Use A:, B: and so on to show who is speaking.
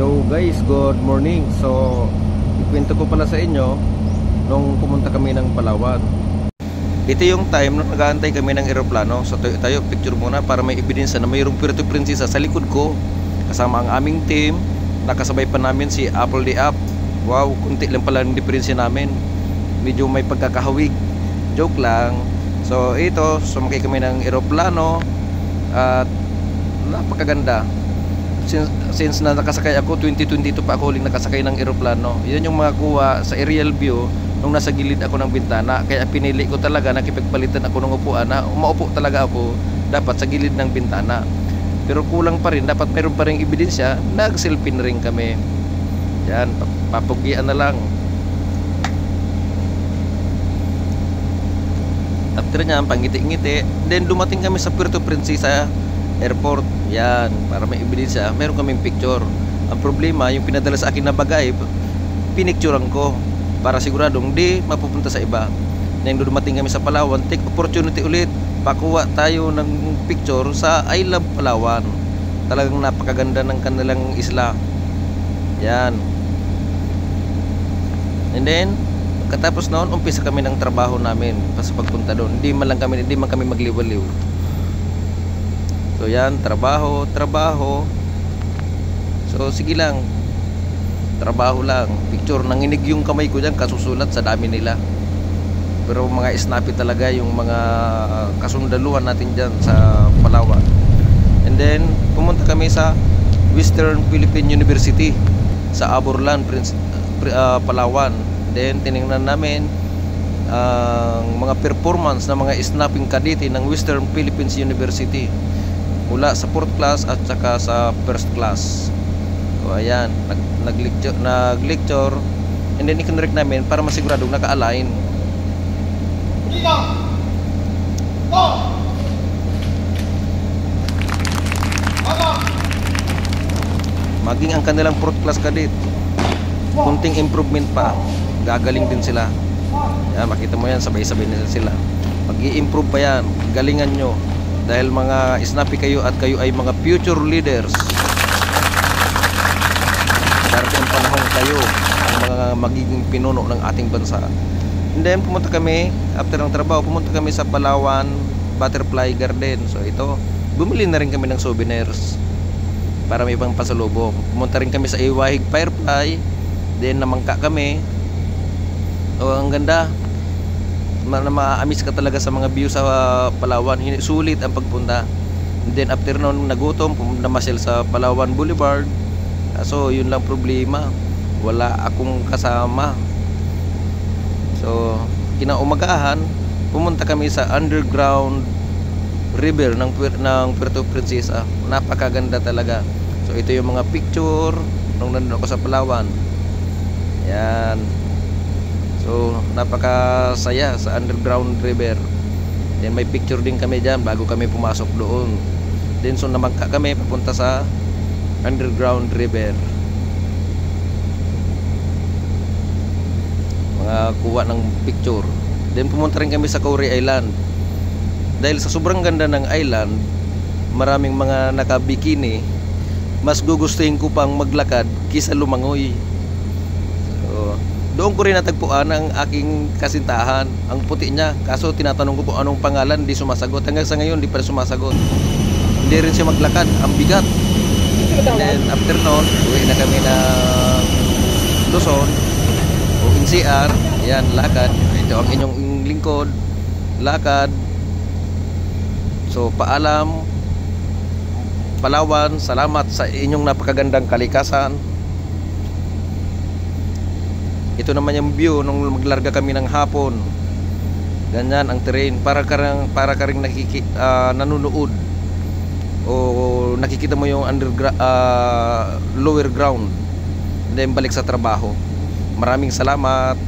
A: Hello guys, good morning. So, ikwento ko pala sa inyo nung pumunta kami ng Palawan. Ito yung time nung nag-aantay kami ng eroplano. So tayo picture muna para may ebidensya na mayroong Puerto Princesa sa likod ko. Kasama ang aming team. Nakasabay pa namin si Apple the App. Wow, kunti lang pala ang diferensya namin. Medyo may pagkakahawig. Joke lang. So ito, sumakay kami ng eroplano at napakaganda. Since na nakasakay ako 2022 pa ako huling nakasakay ng eroplano. Yun yung mga kuha sa aerial view nung nasa gilid ako ng bintana. Kaya pinili ko talaga, nakipagpalitan ako ng upuan na umaupo talaga ako dapat sa gilid ng bintana. Pero kulang pa rin, dapat mayroon pa rin ebidensya. Nag-selfie na rin kami. Yan, papugian na lang. After niyan, pangiti-ngiti. Then dumating kami sa Puerto Princesa Airport. Yan, para may ebidensya, meron kaming picture. Ang problema, yung pinadala sa akin na bagay, pinicturean ko para siguradong di mapupunta sa iba. Nang dumating kami sa Palawan, take opportunity ulit, pakuha tayo ng picture sa I Love Palawan. Talagang napakaganda ng kanilang isla. Yan. And then katapos noon, umpisa kami ng trabaho namin sa pagpunta doon. Hindi man kami magliwaliw. So yan, trabaho. So sige lang, trabaho lang. Picture, nanginig yung kamay ko dyan, kasusulat sa dami nila. Pero mga snappy talaga yung mga kasundaluhan natin dyan sa Palawan. And then pumunta kami sa Western Philippine University sa Aborlan, Palawan. Then tinignan namin ang mga performance ng mga snapping kadete ng Western Philippines University mula sa 4th class at saka sa 1st class. So ayan, nag-lecture and then i-connect namin para masiguradong naka-align. Maging ang kanilang 4th class cadet, kunting improvement pa, gagaling din sila. Yan, makita mo yan, sabay-sabay na sila. Mag-i-improve pa yan, galingan nyo. Dahil mga snappy kayo at kayo ay mga future leaders. Darating ang panahon kayo ang mga magiging pinuno ng ating bansa. And then pumunta kami, after ng trabaho, pumunta kami sa Palawan Butterfly Garden. So ito, bumili na rin kami ng souvenirs para may ibang pasalubong. Pumunta rin kami sa Iwahig Firefly. Then namangka kami. So ang ganda, ma-amis ka talaga sa mga view sa Palawan. Sulit ang pagpunta. And then after noon, nagutom, pumunta masyal sa Palawan Boulevard. So yun lang problema, wala akong kasama. So kinaumagahan, pumunta kami sa underground river ng Puerto Princesa. Napakaganda talaga. So ito yung mga picture nung nandun ako sa Palawan. Yan. So napakasaya sa underground river. Then may picture din kami dyan bago kami pumasok doon. Then so namangka kami papunta sa underground river. Mga kuha ng picture. Then pumunta rin kami sa Cory Island. Dahil sa sobrang ganda ng island, maraming mga naka-bikini, mas gugustuhin ko pang maglakad kisa lumangoy. So doon ko rin natagpuan ang aking kasintahan. Ang puti niya, kaso tinatanong ko po anong pangalan, di sumasagot. Hanggang sa ngayon, di pa sumasagot. Hindi rin siya maglakad, ang bigat. And then after noon, uwi na kami ng Luzon o NCR. Yan, lakad. Ito ang inyong lingkod, lakad. So paalam Palawan, salamat sa inyong napakagandang kalikasan. Ito naman yung view nung maglarga kami ng hapon. Ganyan ang terrain, para ka ring nanonood o nakikita mo yung lower ground. Then balik sa trabaho. Maraming salamat.